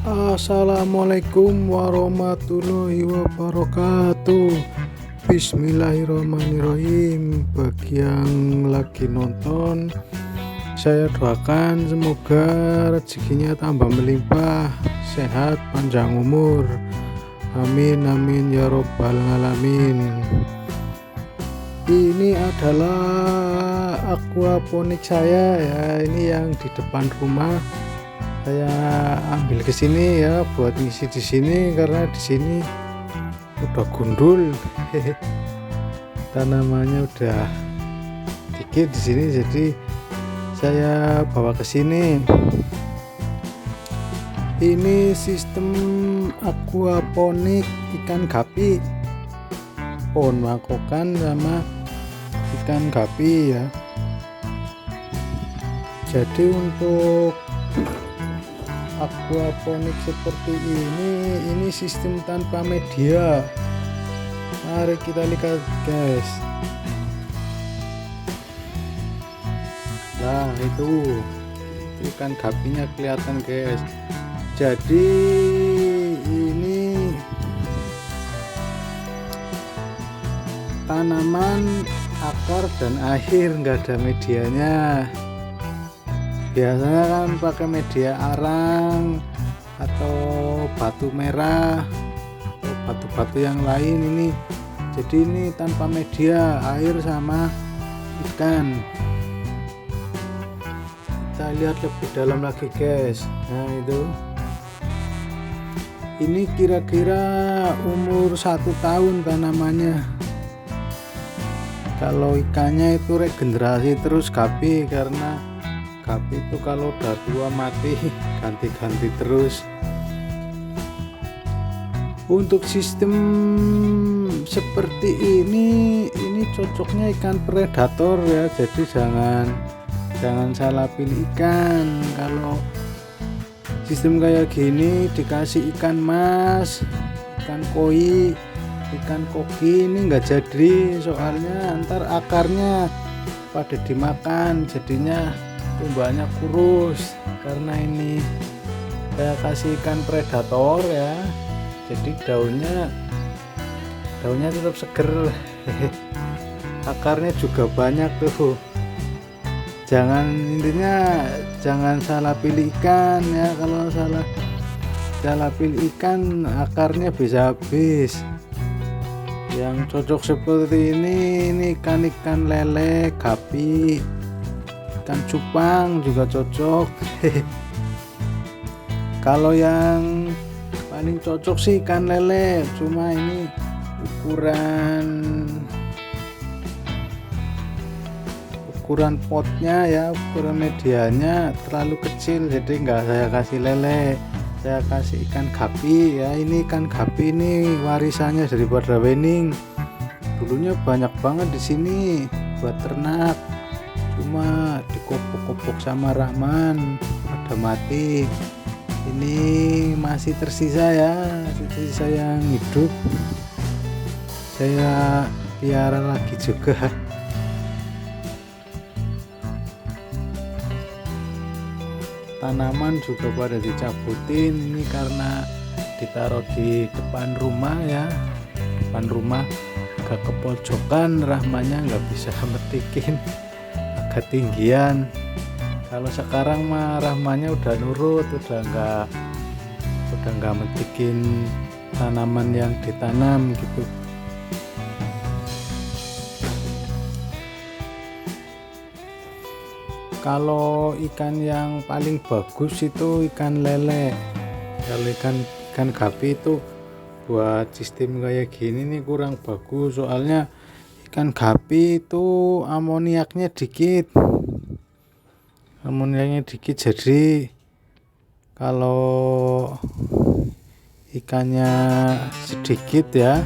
Assalamualaikum warahmatullahi wabarakatuh. Bismillahirrahmanirrahim. Bagi yang lagi nonton, saya doakan semoga rezekinya tambah melimpah, sehat, panjang umur. Amin amin ya robbal alamin. Ini adalah aquaponik saya ya, ini yang di depan rumah. Saya ambil ke sini ya buat ngisi di sini karena di sini udah gundul. Tanamannya udah dikit di sini, jadi saya bawa ke sini. Ini sistem aquaponik ikan gapi, pohon makokan sama ikan gapi ya. Jadi untuk aquaponik seperti ini sistem tanpa media. Mari kita lihat guys. Nah itu ikan gapinya kelihatan guys. Jadi ini tanaman, akar dan air, nggak ada medianya. Biasanya kan pakai media arang atau batu merah atau batu-batu yang lain. Ini jadi ini tanpa media, air sama ikan. Kita lihat lebih dalam lagi guys. Nah itu ini kira-kira umur 1 tahun tanamannya. Kalau ikannya itu regenerasi terus gapi, karena gapi itu kalau udah tua mati ganti-ganti terus. Untuk sistem seperti ini cocoknya ikan predator ya, jadi jangan salah pilih ikan. Kalau sistem kayak gini dikasih ikan mas, ikan koi, ikan koki ini nggak jadi, soalnya ntar akarnya pada dimakan, jadinya tumbuhannya kurus. Karena ini saya kasih ikan predator ya, jadi daunnya tetap seger. Akarnya juga banyak tuh. Jangan salah pilih ikan ya. Kalau salah pilih ikan akarnya bisa habis. Yang cocok seperti ini ikan lele, gapi, ikan cupang juga cocok. Kalau yang paling cocok sih ikan lele, cuma ini ukuran potnya ya, ukuran medianya terlalu kecil, jadi nggak saya kasih lele, saya kasih ikan gapi ya. Ini ikan gapi ini warisannya daripada wening. Dulunya banyak banget di sini buat ternak, cuma dikopok-kopok sama Rahman pada mati. Ini masih tersisa ya, sisa yang hidup saya piara lagi juga. Tanaman juga pada dicabutin ini karena ditaruh di depan rumah ya, depan rumah agak ke pojokan, Rahmannya nggak bisa metikin, agak tinggian. Kalau sekarang mah Rahmannya udah nurut, udah nggak metikin tanaman yang ditanam gitu. Kalau ikan yang paling bagus itu ikan lele. Kalau ikan gapi itu buat sistem kayak gini nih kurang bagus, soalnya ikan gapi itu amoniaknya dikit, jadi kalau ikannya sedikit ya,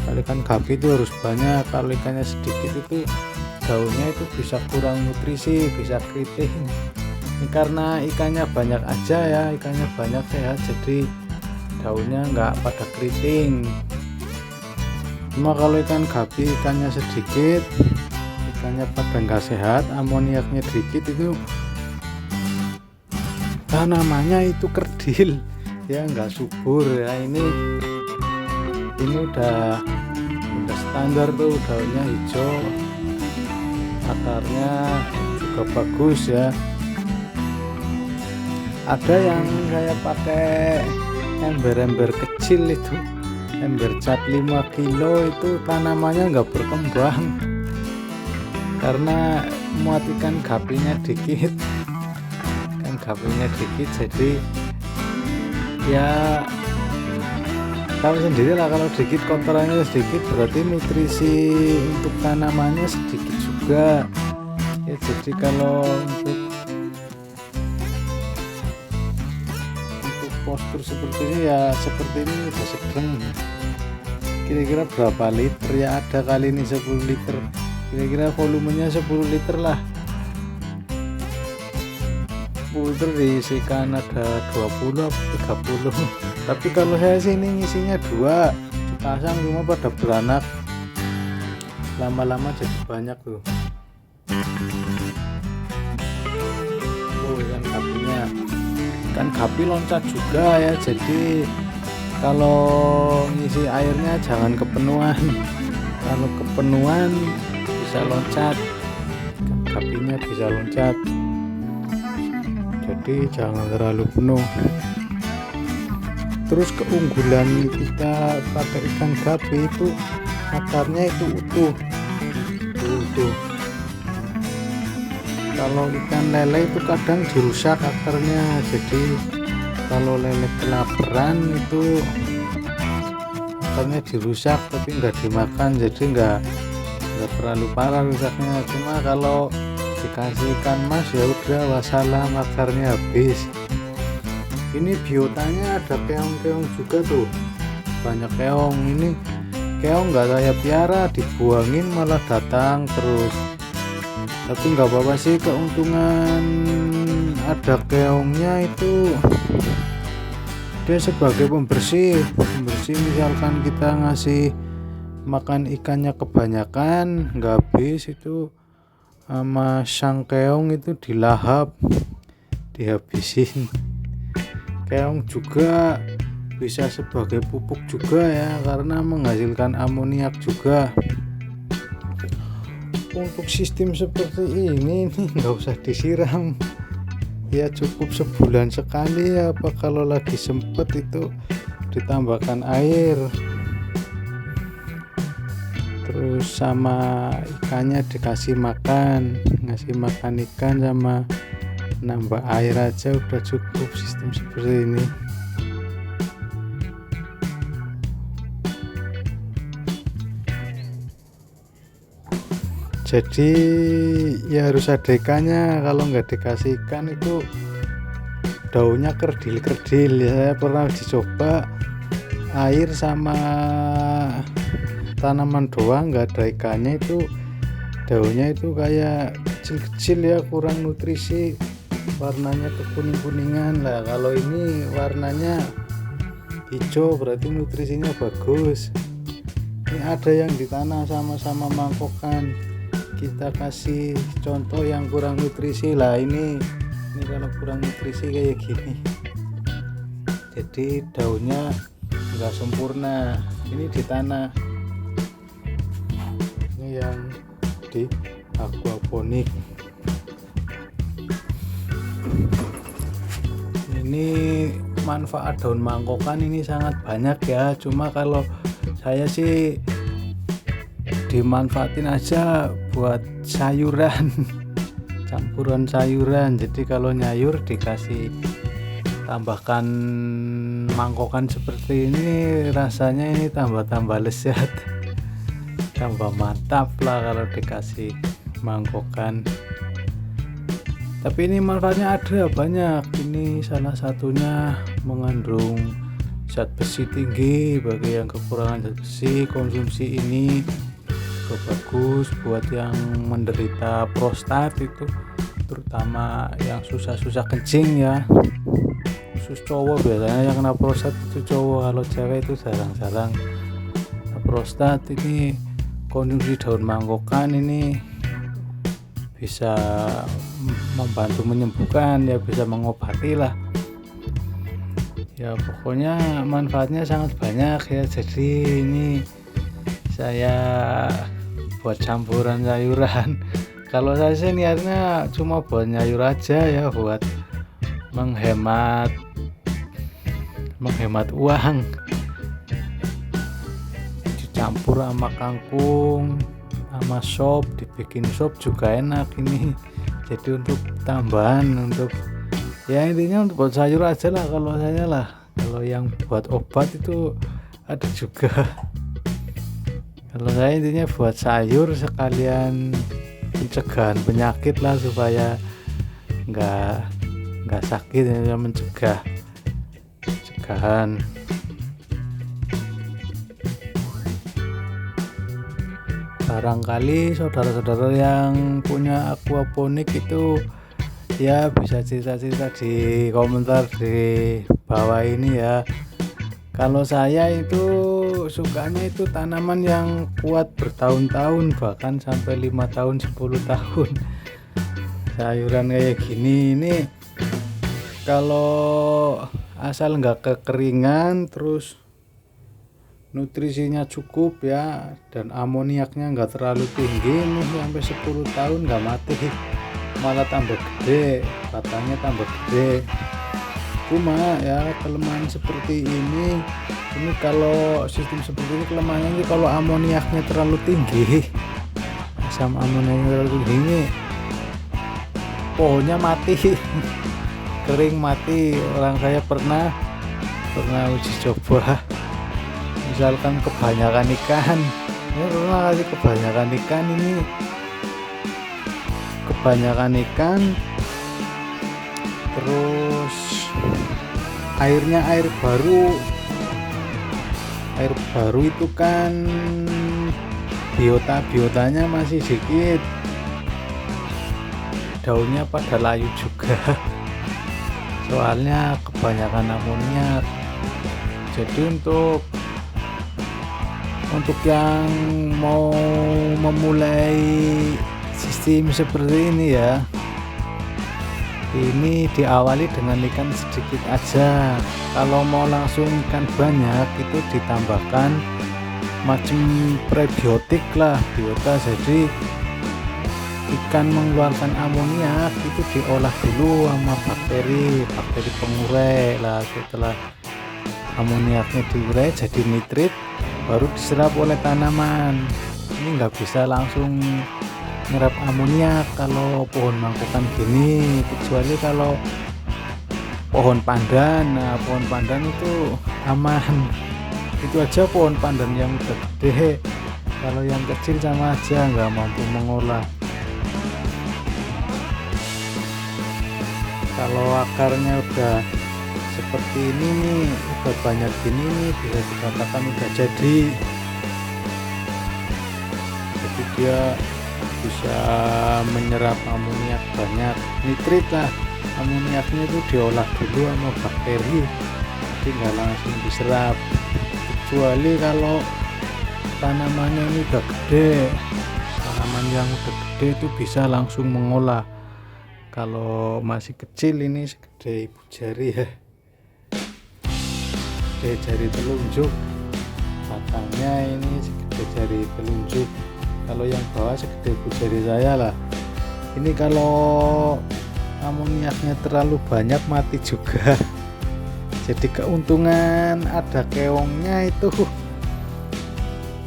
kalau ikan gapi itu harus banyak. Kalau ikannya sedikit itu daunnya itu bisa kurang nutrisi, bisa keriting. Ini karena ikannya banyak aja ya, ikannya banyak sehat, jadi daunnya nggak pada keriting. Cuma kalau ikan gapi ikannya sedikit, ikannya pada nggak sehat, amoniaknya dikit, itu tanamannya itu kerdil ya, nggak subur ya. Ini udah standar tuh, daunnya hijau, akarnya juga bagus ya. Ada yang saya pakai ember-ember kecil itu, ember cat 5 kilo, itu tanamannya nggak berkembang karena muat ikan gapinya dikit, jadi ya tahu sendiri lah, kalau dikit kotorannya sedikit berarti nutrisi untuk tanamannya sedikit juga ya. Jadi kalau untuk postur seperti ini ya, seperti ini udah sedang. Kira-kira berapa liter ya, ada kali ini 10 liter, kira-kira volumenya 10 liter lah. 10 liter diisikan ada 20 atau 30. Tapi kalau saya sih ini ngisinya 2 pasang, cuma pada beranak, lama-lama jadi banyak tuh. Oh, ikan gapinya, ikan gapi loncat juga ya, jadi kalau ngisi airnya jangan kepenuhan. Kalau kepenuhan bisa loncat, ikan gapinya bisa loncat, jadi jangan terlalu penuh. Terus keunggulan kita pakai ikan gapi itu akarnya itu utuh. Kalau ikan lele itu kadang dirusak akarnya, jadi kalau lele kelaparan itu akarnya dirusak tapi nggak dimakan, jadi nggak terlalu parah rusaknya. Cuma kalau dikasih ikan mas ya udah wassalam, akarnya habis. Ini biotanya ada keong-keong juga tuh, banyak keong. Ini keong nggak saya piara, dibuangin malah datang terus. Tapi nggak apa-apa sih, keuntungan ada keongnya itu dia sebagai pembersih. Misalkan kita ngasih makan ikannya kebanyakan nggak habis, itu sama sang keong itu dilahap, dihabisin. Keong juga bisa sebagai pupuk juga ya, karena menghasilkan amoniak juga. Untuk sistem seperti ini nggak usah disiram ya, cukup sebulan sekali ya, apa kalau lagi sempet itu ditambahkan air. Terus sama ikannya dikasih makan, ngasih makan ikan sama nambah air aja udah cukup sistem seperti ini. Jadi ya harus ada ikannya, kalau nggak dikasih ikan itu daunnya kerdil-kerdil ya. Saya pernah dicoba air sama tanaman doang nggak ada ikannya, itu daunnya itu kayak kecil-kecil ya, kurang nutrisi, warnanya kekuning-kuningan lah. Kalau ini warnanya hijau berarti nutrisinya bagus. Ini ada yang di tanah sama-sama mangkokan, kita kasih contoh yang kurang nutrisi lah. Ini kalau kurang nutrisi kayak gini, jadi daunnya nggak sempurna. Ini di tanah, ini yang di aquaponik. Ini manfaat daun mangkokan ini sangat banyak ya, cuma kalau saya sih dimanfaatin aja buat sayuran, campuran sayuran. Jadi kalau nyayur dikasih tambahkan mangkokan seperti ini, rasanya ini tambah lezat, tambah mantap lah kalau dikasih mangkokan. Tapi ini manfaatnya ada banyak. Ini salah satunya mengandung zat besi tinggi. Bagi yang kekurangan zat besi, konsumsi ini juga bagus buat yang menderita prostat, itu terutama yang susah kencing ya, khusus cowok biasanya yang kena prostat itu cowok. Kalau cewek itu jarang-jarang. Prostat ini konsumsi daun mangkokan ini bisa membantu menyembuhkan ya, bisa mengobati lah. Ya pokoknya manfaatnya sangat banyak ya. Jadi ini saya buat campuran sayuran. Kalau saya sih niatnya cuma buat nyayur aja ya, buat menghemat uang. Dicampur sama kangkung sama sop, dibikin sop juga enak ini. Jadi untuk tambahan, untuk ya intinya untuk buat sayur aja lah kalau saya lah. Kalau yang buat obat itu ada juga. Kalau saya intinya buat sayur sekalian pencegahan penyakit lah, supaya nggak sakit ya, pencegahan. Barangkali saudara-saudara yang punya aquaponik itu ya bisa cerita-cerita di komentar di bawah ini ya. Kalau saya itu sukanya itu tanaman yang kuat bertahun-tahun, bahkan sampai 5 tahun 10 tahun. Sayuran kayak gini ini kalau asal nggak kekeringan, terus nutrisinya cukup ya, dan amoniaknya nggak terlalu tinggi, ini sampai 10 tahun nggak mati, malah tambah gede, batangnya tambah gede. Cuma ya kelemahan seperti ini kalau sistem seperti ini kelemahannya ini kalau amoniaknya terlalu tinggi, asam amoniaknya terlalu tinggi, ini pohonnya mati. Kering mati. Orang saya pernah uji coba, misalkan kebanyakan ikan, ini pernah kasih kebanyakan ikan, terus airnya air baru itu kan biotanya masih sedikit, daunnya pada layu juga. Soalnya kebanyakan amoniak. Jadi untuk yang mau memulai sistem seperti ini ya, ini diawali dengan ikan sedikit aja. Kalau mau langsung ikan banyak itu ditambahkan macam prebiotik lah, biota. Jadi ikan mengeluarkan amoniak itu diolah dulu sama bakteri pengurai lah. Setelah amoniaknya diurai jadi nitrit, baru diserap oleh tanaman. Ini nggak bisa langsung nyerap amoniak kalau pohon mangkukan gini, kecuali kalau pohon pandan. Nah, pohon pandan itu aman. Itu aja pohon pandan yang udah gede. Kalau yang kecil sama aja, nggak mampu mengolah. Kalau akarnya udah seperti ini nih, udah banyak gini nih, bisa dikatakan udah jadi dia bisa menyerap amoniak banyak, nitrit lah. Amoniaknya itu diolah dulu sama bakteri, jadi nggak langsung diserap. Kecuali kalau tanamannya ini udah gede, tanaman yang udah gede itu bisa langsung mengolah. Kalau masih kecil ini segede ibu jari ya, segede jari telunjuk, batangnya ini segede jari telunjuk. Kalau yang bawah segede ibu jari saya lah. Ini kalau amoniaknya terlalu banyak mati juga. Jadi keuntungan ada keongnya itu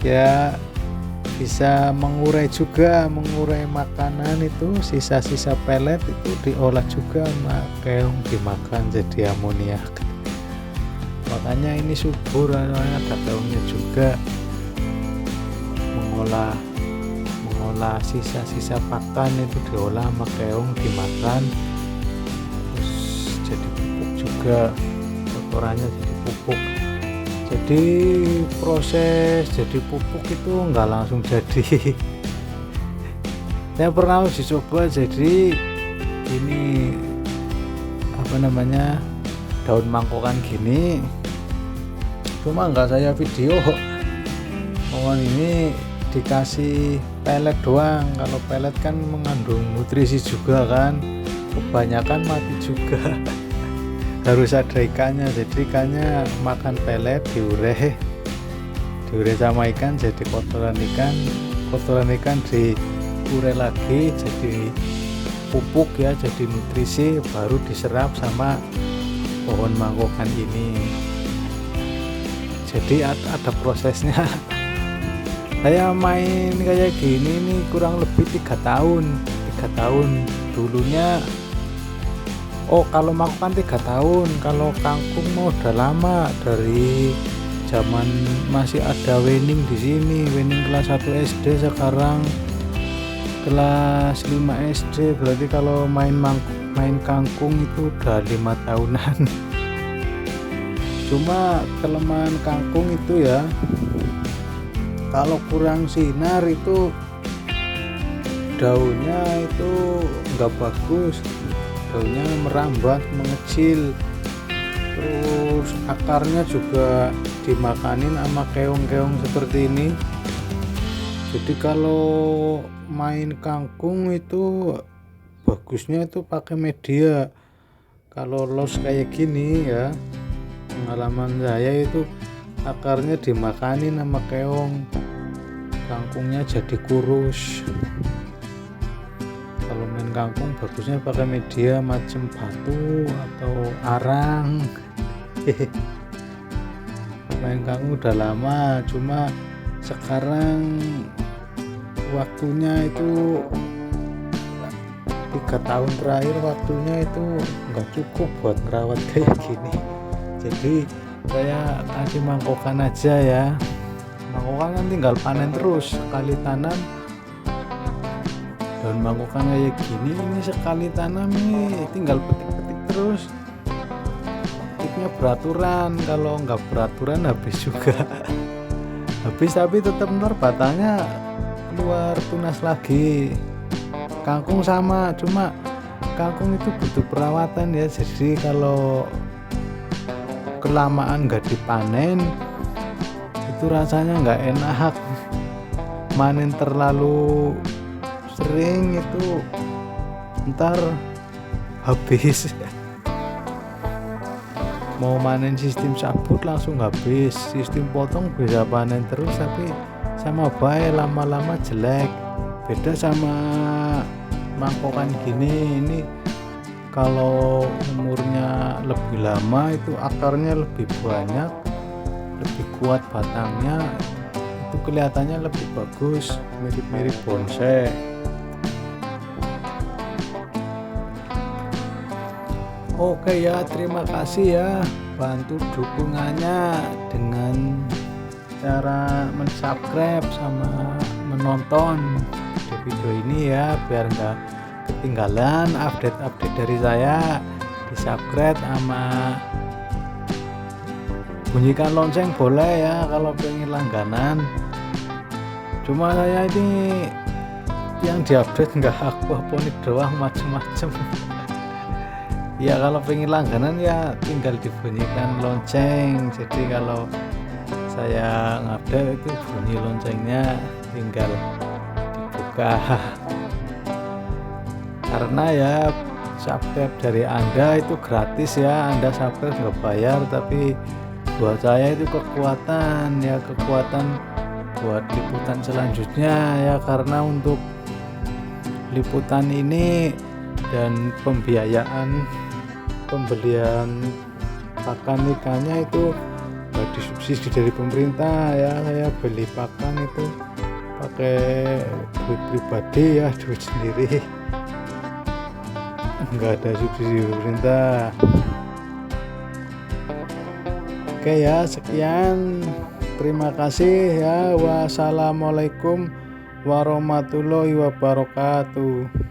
ya, bisa mengurai makanan. Itu sisa-sisa pelet itu diolah juga sama keong, dimakan jadi amoniak. Makanya ini subur, ada keongnya juga, mengolah sisa-sisa pakan itu diolah sama keong, dimakan, terus jadi pupuk juga, kotorannya jadi pupuk. Jadi proses jadi pupuk itu nggak langsung jadi. Saya pernah uji coba, jadi ini daun mangkokan gini, cuma nggak saya video. Pohon ini dikasih pelet doang. Kalau pelet kan mengandung nutrisi juga kan, kebanyakan mati juga. harus ada ikannya, jadi ikannya makan pelet diure sama ikan jadi kotoran ikan diure lagi jadi pupuk ya, jadi nutrisi, baru diserap sama pohon mangkokan ini. Jadi ada prosesnya. Saya main kayak gini nih kurang lebih 3 tahun dulunya. Kalau mangkokan 3 tahun, kalau kangkung mau udah lama, dari zaman masih ada Wening di sini, Wening kelas 1 SD, sekarang kelas 5 SD, berarti kalau main kangkung itu udah 5 tahunan. Cuma kelemahan kangkung itu ya, kalau kurang sinar itu daunnya itu nggak bagus, daunnya merambat, mengecil, terus akarnya juga dimakanin sama keong-keong seperti ini. Jadi kalau main kangkung itu bagusnya itu pakai media. Kalau los kayak gini ya, pengalaman saya itu akarnya dimakanin sama keong, kangkungnya jadi kurus. Kalau main kangkung bagusnya pakai media macam batu atau arang. Main kangkung udah lama, cuma sekarang waktunya itu 3 tahun terakhir, waktunya itu nggak cukup buat ngerawat kayak gini. Jadi saya kasih mangkokan aja ya. Mangkokan kan tinggal panen terus, sekali tanam daun mangkokan kayak gini, ini sekali tanam ini tinggal petik-petik terus. Petiknya beraturan, kalau nggak beraturan habis juga. Habis tapi tetap ntar batangnya keluar tunas lagi. Kangkung sama, cuma kangkung itu butuh perawatan ya, jadi kalau kelamaan nggak dipanen itu rasanya nggak enak. Manen terlalu sering itu ntar habis. Mau manen sistem sabut langsung habis, sistem potong bisa panen terus tapi sama baik, lama-lama jelek. Beda sama mangkokan gini, ini kalau umurnya lebih lama itu akarnya lebih banyak, lebih kuat batangnya, itu kelihatannya lebih bagus, mirip-mirip bonsai. Oke ya, terima kasih ya, bantu dukungannya dengan cara mensubscribe sama menonton video ini ya, biar nggak ketinggalan update dari saya. Di subscribe sama bunyikan lonceng boleh ya kalau pengen langganan. Cuma saya ini yang diupdate nggak aquaponik doang, macem-macem. Ya kalau pengen langganan ya tinggal dibunyikan lonceng. Jadi kalau saya ngupdate itu bunyi loncengnya tinggal dibuka. Karena ya subscribe dari Anda itu gratis ya, Anda subscribe nggak bayar, tapi buat saya itu kekuatan buat liputan selanjutnya ya, karena untuk liputan ini dan pembelian pakan ikannya itu nggak disubsidi dari pemerintah ya. Saya beli pakan itu pakai duit pribadi ya, duit sendiri, nggak ada subsidi pemerintah. Oke ya, sekian, terima kasih ya. Wassalamualaikum warahmatullahi wabarakatuh.